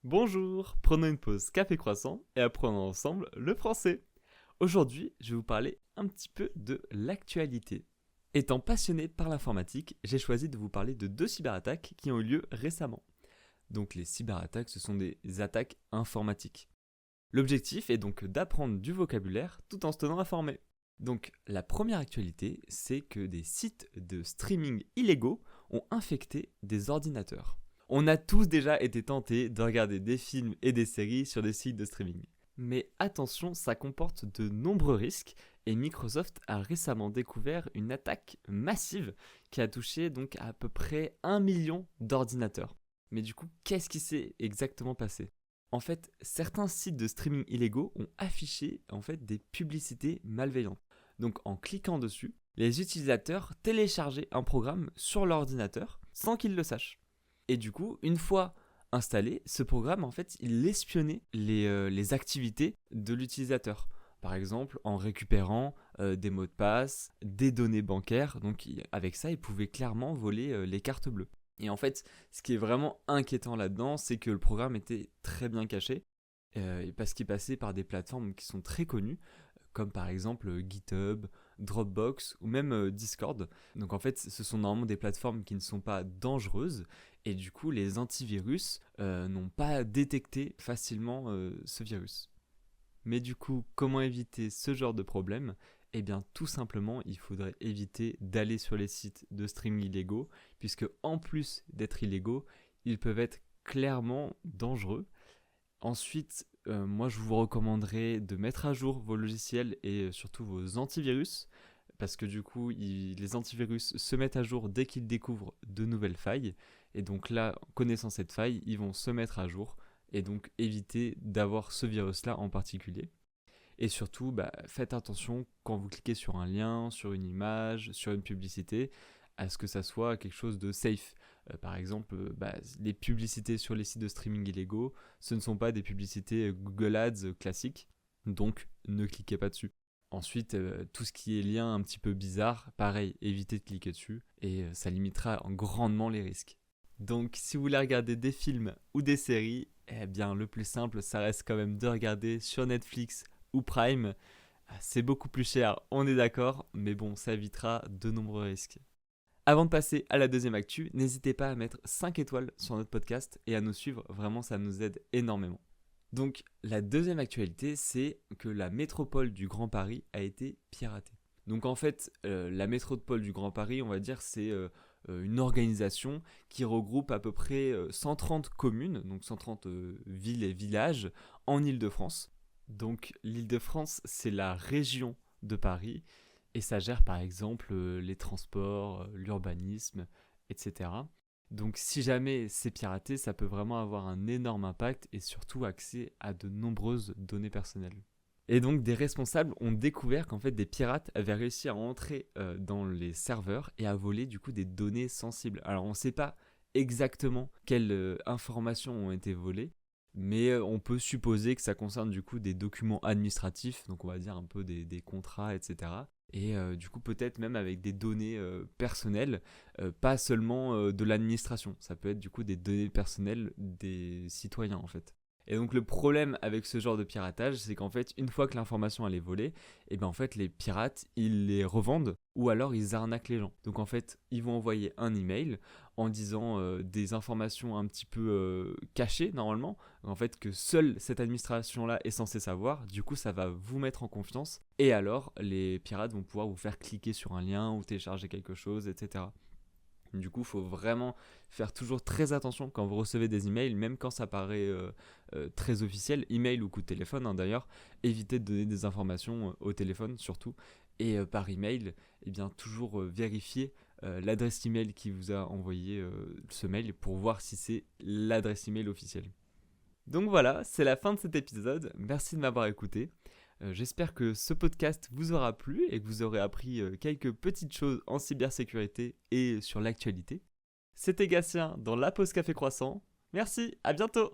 Bonjour, prenons une pause café croissant et apprenons ensemble le français. Aujourd'hui, je vais vous parler un petit peu de l'actualité. Étant passionné par l'informatique, j'ai choisi de vous parler de deux cyberattaques qui ont eu lieu récemment. Donc les cyberattaques, ce sont des attaques informatiques. L'objectif est donc d'apprendre du vocabulaire tout en se tenant informé. Donc la première actualité, c'est que des sites de streaming illégaux ont infecté des ordinateurs. On a tous déjà été tentés de regarder des films et des séries sur des sites de streaming. Mais attention, ça comporte de nombreux risques et Microsoft a récemment découvert une attaque massive qui a touché donc à peu près 1 million d'ordinateurs. Mais du coup, qu'est-ce qui s'est exactement passé? En fait, certains sites de streaming illégaux ont affiché des publicités malveillantes. Donc en cliquant dessus, les utilisateurs téléchargeaient un programme sur l'ordinateur sans qu'ils le sachent. Et du coup, une fois installé, ce programme, il espionnait les activités de l'utilisateur. Par exemple, en récupérant des mots de passe, des données bancaires. Donc, avec ça, il pouvait clairement voler les cartes bleues. Et en fait, ce qui est vraiment inquiétant là-dedans, c'est que le programme était très bien caché, parce qu'il passait par des plateformes qui sont très connues, comme par exemple GitHub, Dropbox ou même Discord. Donc en fait, ce sont normalement des plateformes qui ne sont pas dangereuses et du coup, les antivirus n'ont pas détecté facilement ce virus. Mais du coup, comment éviter ce genre de problème? Eh bien, tout simplement, il faudrait éviter d'aller sur les sites de streaming illégaux, puisque en plus d'être illégaux, ils peuvent être clairement dangereux. Ensuite, moi je vous recommanderais de mettre à jour vos logiciels et surtout vos antivirus, parce que du coup, les antivirus se mettent à jour dès qu'ils découvrent de nouvelles failles. Et donc là, connaissant cette faille, ils vont se mettre à jour et donc éviter d'avoir ce virus-là en particulier. Et surtout, faites attention quand vous cliquez sur un lien, sur une image, sur une publicité, à ce que ça soit quelque chose de safe. Par exemple, les publicités sur les sites de streaming illégaux, ce ne sont pas des publicités Google Ads classiques, donc ne cliquez pas dessus. Ensuite, tout ce qui est lien un petit peu bizarre, pareil, évitez de cliquer dessus et ça limitera grandement les risques. Donc, si vous voulez regarder des films ou des séries, eh bien, le plus simple, ça reste quand même de regarder sur Netflix ou Prime. C'est beaucoup plus cher, on est d'accord, mais bon, ça évitera de nombreux risques. Avant de passer à la deuxième actu, n'hésitez pas à mettre 5 étoiles sur notre podcast et à nous suivre, vraiment ça nous aide énormément. Donc la deuxième actualité, c'est que la métropole du Grand Paris a été piratée. Donc en fait, la métropole du Grand Paris, on va dire, c'est une organisation qui regroupe à peu près 130 communes, donc 130 villes et villages en Île-de-France. Donc l'Île-de-France, c'est la région de Paris et ça gère par exemple les transports, l'urbanisme, etc. Donc si jamais c'est piraté, ça peut vraiment avoir un énorme impact et surtout accès à de nombreuses données personnelles. Et donc des responsables ont découvert qu'en fait des pirates avaient réussi à entrer dans les serveurs et à voler du coup des données sensibles. Alors on ne sait pas exactement quelles informations ont été volées, mais on peut supposer que ça concerne du coup des documents administratifs, donc on va dire un peu des contrats, etc. Et du coup peut-être même avec des données personnelles, pas seulement de l'administration, ça peut être du coup des données personnelles des citoyens en fait. Et donc le problème avec ce genre de piratage, c'est qu'en fait, une fois que l'information elle est volée, et ben en fait les pirates, ils les revendent ou alors ils arnaquent les gens. Donc en fait, ils vont envoyer un email en disant des informations un petit peu cachées normalement, en fait que seule cette administration-là est censée savoir. Du coup, ça va vous mettre en confiance et alors les pirates vont pouvoir vous faire cliquer sur un lien ou télécharger quelque chose, etc. Du coup, il faut vraiment faire toujours très attention quand vous recevez des emails, même quand ça paraît très officiel, email ou coup de téléphone d'ailleurs. Évitez de donner des informations au téléphone surtout. Et par email, eh bien, toujours vérifier l'adresse email qui vous a envoyé ce mail pour voir si c'est l'adresse email officielle. Donc voilà, c'est la fin de cet épisode. Merci de m'avoir écouté. J'espère que ce podcast vous aura plu et que vous aurez appris quelques petites choses en cybersécurité et sur l'actualité. C'était Gatien dans la pause café croissant. Merci, à bientôt!